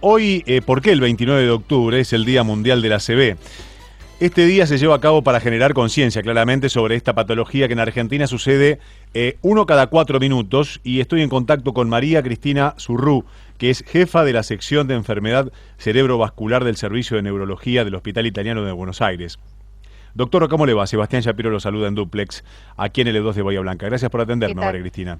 Hoy, ¿por qué el 29 de octubre es el Día Mundial de la ACV? Este día se lleva a cabo para generar conciencia claramente sobre esta patología que en Argentina sucede uno cada 4 minutos, y estoy en contacto con María Cristina Zurrú, que es jefa de la sección de enfermedad cerebrovascular del Servicio de Neurología del Hospital Italiano de Buenos Aires. Doctor, ¿cómo le va? Sebastián Shapiro lo saluda en Duplex, aquí en L2 de Bahía Blanca. Gracias por ¿Qué atendernos, María tal? Cristina.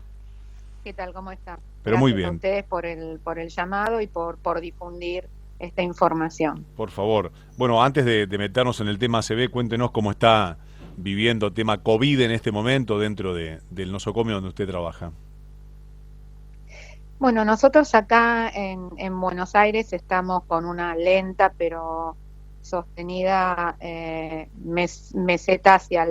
¿Qué tal? ¿Cómo está? Pero muy Gracias a bien. ustedes por el llamado y por difundir esta información. Por favor. Bueno, antes de meternos en el tema ACV, cuéntenos cómo está viviendo tema COVID en este momento dentro del nosocomio donde usted trabaja. Bueno, nosotros acá en Buenos Aires estamos con una lenta pero sostenida meseta hacia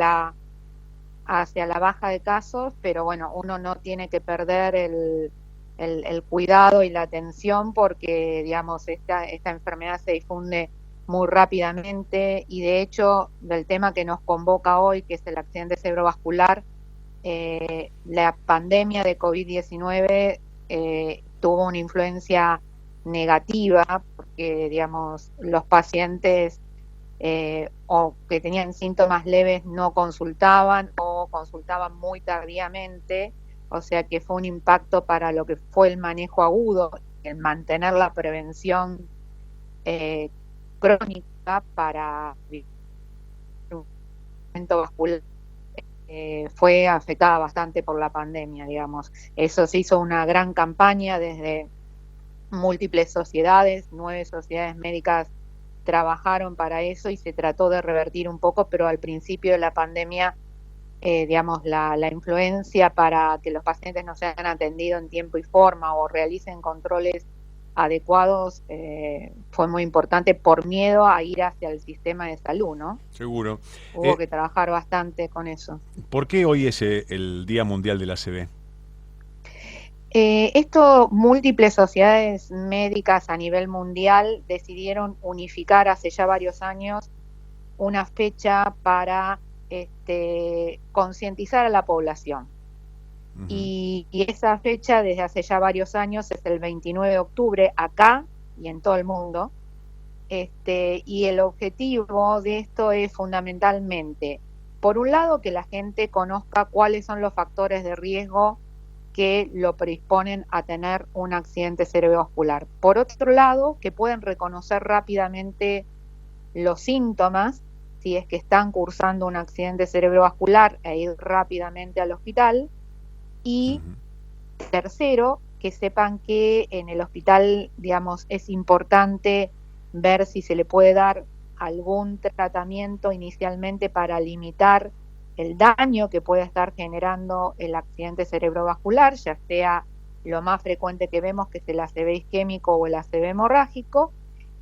la baja de casos, pero bueno, uno no tiene que perder el cuidado y la atención porque, digamos, esta enfermedad se difunde muy rápidamente y de hecho del tema que nos convoca hoy, que es el accidente cerebrovascular, la pandemia de COVID-19 tuvo una influencia negativa porque, digamos, los pacientes o que tenían síntomas leves no consultaban o consultaban muy tardíamente, o sea que fue un impacto para lo que fue el manejo agudo, el mantener la prevención eh, crónica para un evento vascular. Fue afectada bastante por la pandemia, digamos. Eso se hizo una gran campaña desde múltiples sociedades, 9 sociedades médicas trabajaron para eso y se trató de revertir un poco, pero al principio de la pandemia, digamos, la influencia para que los pacientes no sean atendidos en tiempo y forma o realicen controles adecuados fue muy importante por miedo a ir hacia el sistema de salud, ¿no? Seguro. Hubo que trabajar bastante con eso. ¿Por qué hoy es el Día Mundial de la ACV? Esto, múltiples sociedades médicas a nivel mundial decidieron unificar hace ya varios años una fecha para concientizar a la población. Ujú. Y esa fecha desde hace ya varios años es el 29 de octubre acá y en todo el mundo. Y el objetivo de esto es fundamentalmente, por un lado, que la gente conozca cuáles son los factores de riesgo que lo predisponen a tener un accidente cerebrovascular. Por otro lado, que pueden reconocer rápidamente los síntomas, si es que están cursando un accidente cerebrovascular, e ir rápidamente al hospital. Y Ujú. tercero, que sepan que en el hospital, digamos, es importante ver si se le puede dar algún tratamiento inicialmente para limitar el daño que puede estar generando el accidente cerebrovascular, ya sea lo más frecuente que vemos, que es el ACV isquémico o el ACV hemorrágico,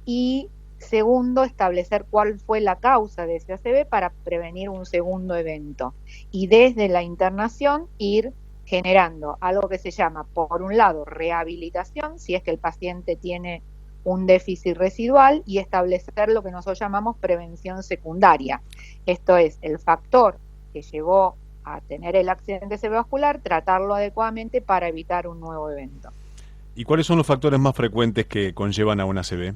y segundo, establecer cuál fue la causa de ese ACV para prevenir un segundo evento. Y desde la internación ir generando algo que se llama, por un lado, rehabilitación, si es que el paciente tiene un déficit residual, y establecer lo que nosotros llamamos prevención secundaria. Esto es el factor que llevó a tener el accidente cerebrovascular, tratarlo adecuadamente para evitar un nuevo evento. ¿Y cuáles son los factores más frecuentes que conllevan a una ACV?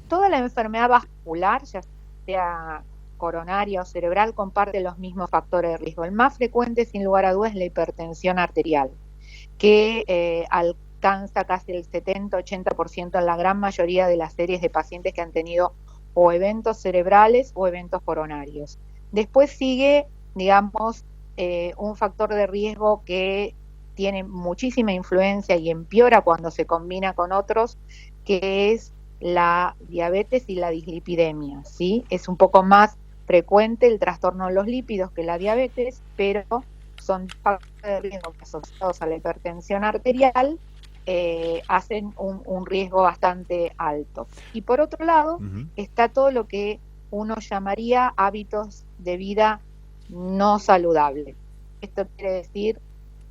Toda la enfermedad vascular, ya sea coronaria o cerebral, comparte los mismos factores de riesgo. El más frecuente, sin lugar a dudas, es la hipertensión arterial, que alcanza casi el 70-80% en la gran mayoría de las series de pacientes que han tenido o eventos cerebrales o eventos coronarios. Después sigue, digamos, un factor de riesgo que tiene muchísima influencia y empeora cuando se combina con otros, que es la diabetes y la dislipidemia, ¿sí? Es un poco más frecuente el trastorno de los lípidos que la diabetes, pero son factores de riesgo que, asociados a la hipertensión arterial, hacen un riesgo bastante alto. Y por otro lado, Ujú. está todo lo que uno llamaría hábitos de vida no saludables. Esto quiere decir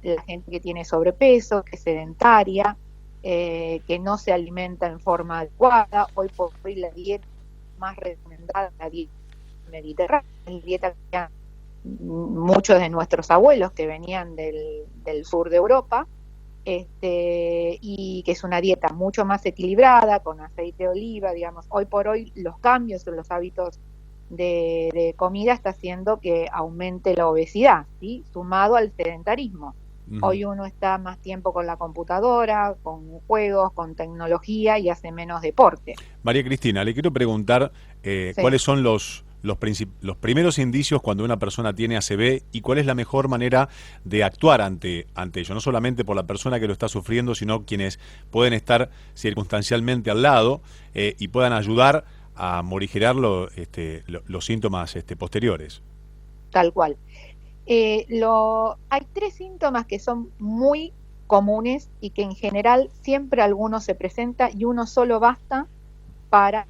la gente que tiene sobrepeso, que es sedentaria, que no se alimenta en forma adecuada. Hoy por hoy la dieta más recomendada es la dieta mediterránea, la dieta que muchos de nuestros abuelos que venían del sur de Europa, y que es una dieta mucho más equilibrada, con aceite de oliva, digamos. Hoy por hoy los cambios en los hábitos de comida está haciendo que aumente la obesidad, ¿sí? Sumado al sedentarismo. Ujú. Hoy uno está más tiempo con la computadora, con juegos, con tecnología y hace menos deporte. María Cristina, le quiero preguntar Sí. cuáles son los primeros indicios cuando una persona tiene ACV y cuál es la mejor manera de actuar ante ello, no solamente por la persona que lo está sufriendo, sino quienes pueden estar circunstancialmente al lado y puedan ayudar a morigerar los síntomas posteriores. Tal cual. Hay tres síntomas que son muy comunes y que en general siempre alguno se presenta y uno solo basta para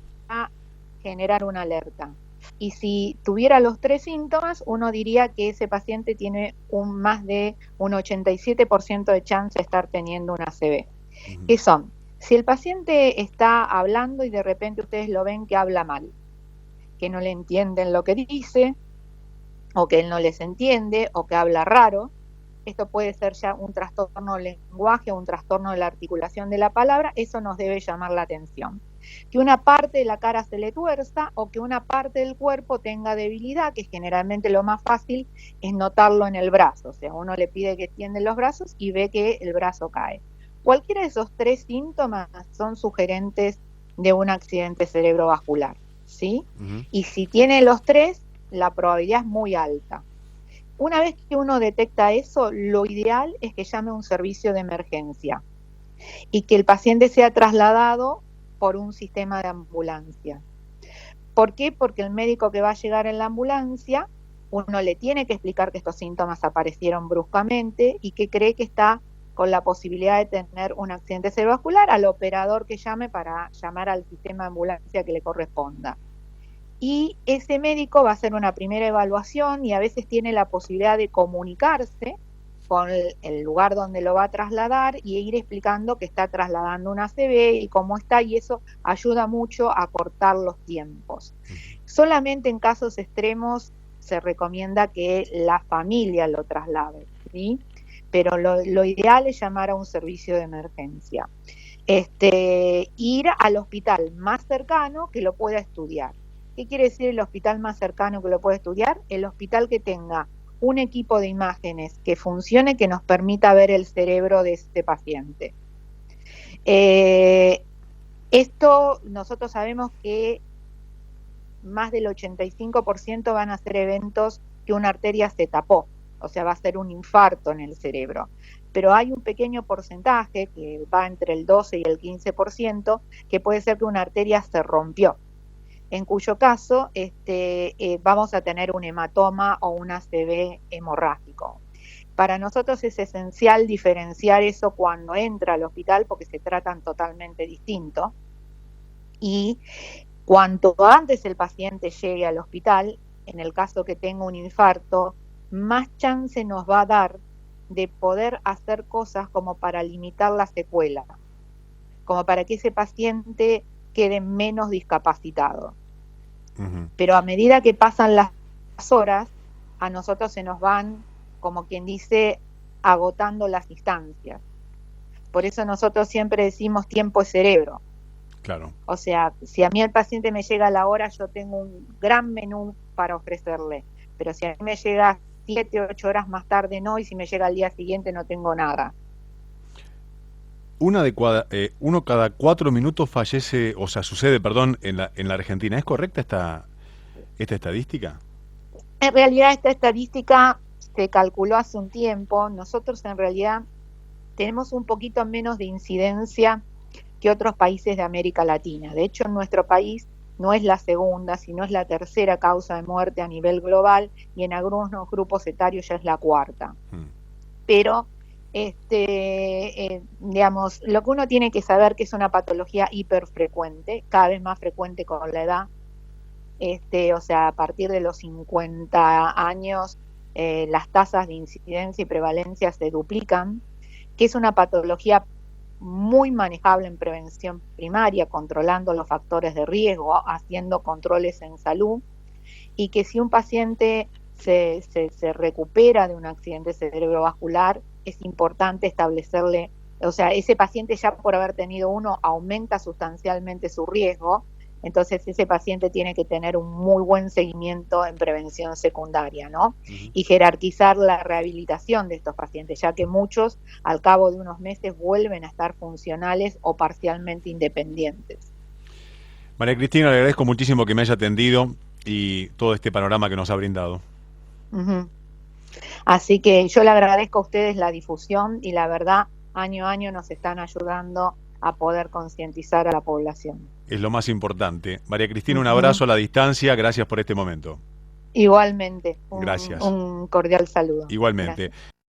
generar una alerta. Y si tuviera los tres síntomas, uno diría que ese paciente tiene más de un 87% de chance de estar teniendo una ACV. Ujú. ¿Qué son? Si el paciente está hablando y de repente ustedes lo ven que habla mal, que no le entienden lo que dice, o que él no les entiende, o que habla raro, esto puede ser ya un trastorno del lenguaje o un trastorno de la articulación de la palabra, eso nos debe llamar la atención. Que una parte de la cara se le tuerza o que una parte del cuerpo tenga debilidad, que generalmente lo más fácil es notarlo en el brazo, o sea, uno le pide que extiende los brazos y ve que el brazo cae. Cualquiera de esos tres síntomas son sugerentes de un accidente cerebrovascular, ¿sí? Ujú. Y si tiene los tres, la probabilidad es muy alta. Una vez que uno detecta eso, lo ideal es que llame a un servicio de emergencia y que el paciente sea trasladado por un sistema de ambulancia. ¿Por qué? Porque el médico que va a llegar en la ambulancia, uno le tiene que explicar que estos síntomas aparecieron bruscamente y que cree que está con la posibilidad de tener un accidente cerebrovascular, al operador que llame para llamar al sistema de ambulancia que le corresponda. Y ese médico va a hacer una primera evaluación y a veces tiene la posibilidad de comunicarse con el lugar donde lo va a trasladar y ir explicando que está trasladando una ACV y cómo está, y eso ayuda mucho a cortar los tiempos. Solamente en casos extremos se recomienda que la familia lo traslade, ¿sí? Pero lo ideal es llamar a un servicio de emergencia. Ir al hospital más cercano que lo pueda estudiar. ¿Qué quiere decir el hospital más cercano que lo pueda estudiar? El hospital que tenga un equipo de imágenes que funcione, que nos permita ver el cerebro de este paciente. Esto nosotros sabemos que más del 85% van a ser eventos que una arteria se tapó, o sea, va a ser un infarto en el cerebro. Pero hay un pequeño porcentaje, que va entre el 12 y el 15%, que puede ser que una arteria se rompió, en cuyo caso vamos a tener un hematoma o un ACV hemorrágico. Para nosotros es esencial diferenciar eso cuando entra al hospital porque se tratan totalmente distintos. Y cuanto antes el paciente llegue al hospital, en el caso que tenga un infarto, más chance nos va a dar de poder hacer cosas como para limitar la secuela, como para que ese paciente quede menos discapacitado. Ujú. Pero a medida que pasan las horas, a nosotros se nos van, como quien dice, agotando las instancias. Por eso nosotros siempre decimos tiempo es cerebro. Claro. O sea, si a mí el paciente me llega a la hora, yo tengo un gran menú para ofrecerle. Pero si a mí me llega 7, 8 horas más tarde, no, y si me llega al día siguiente, no tengo nada. Uno cada 4 minutos fallece, o sea, sucede, perdón, en la Argentina. ¿Es correcta esta estadística? En realidad, esta estadística se calculó hace un tiempo. Nosotros en realidad tenemos un poquito menos de incidencia que otros países de América Latina. De hecho, en nuestro país no es la segunda, sino es la tercera causa de muerte a nivel global y en algunos grupos etarios ya es la cuarta. Mm. Pero, digamos, lo que uno tiene que saber que es una patología hiperfrecuente, cada vez más frecuente con la edad, o sea, a partir de los 50 años, las tasas de incidencia y prevalencia se duplican, que es una patología muy manejable en prevención primaria, controlando los factores de riesgo, haciendo controles en salud, y que si un paciente se recupera de un accidente cerebrovascular, es importante establecerle o sea, ese paciente ya por haber tenido uno aumenta sustancialmente su riesgo, entonces ese paciente tiene que tener un muy buen seguimiento en prevención secundaria, ¿no? Y jerarquizar la rehabilitación de estos pacientes, ya que muchos al cabo de unos meses vuelven a estar funcionales o parcialmente independientes. María Cristina, le agradezco muchísimo que me haya atendido y todo este panorama que nos ha brindado. Uh-huh. Así que yo le agradezco a ustedes la difusión y la verdad, año a año nos están ayudando a poder concientizar a la población. Es lo más importante. María Cristina, un Uh-huh. abrazo a la distancia. Gracias por este momento. Igualmente, Gracias. un cordial saludo. Igualmente. Gracias.